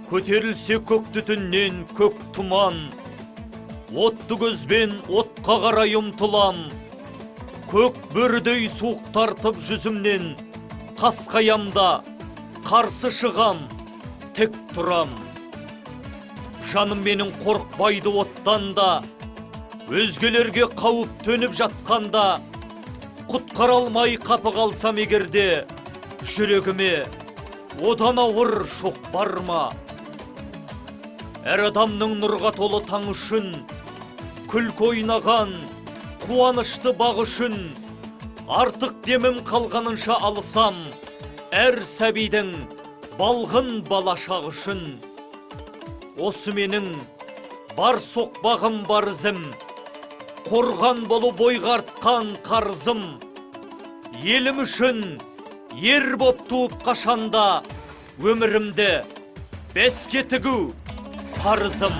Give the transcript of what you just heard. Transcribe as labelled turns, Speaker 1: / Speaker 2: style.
Speaker 1: Көтерілсе көк түтіннен көк тұман, отты көзбен отқа қарай ұмтылам. Көк бөрідей суық тартып жүзімнен, қасқаямда қарсы шығам, тік тұрам. Жаным менің қорықпайды оттан да, өзгелерге қауіп төніп жатқанда, құтқара алмай қапы қалсам егерде, жүрегіме одан ауыр шоқ бар ма? Әр адамның нұрға толы таң үшін, күлкі ойнаған, қуанышты бақ үшін, артық демім қалғанынша алысам, әр сәбидің балғын балашақ үшін. Осы менің бар соқпағым бар ізім, қорған болу бойға артқан қарызым. Елім үшін ер боп туып қашанда, өмірімді бәске тігу парызым.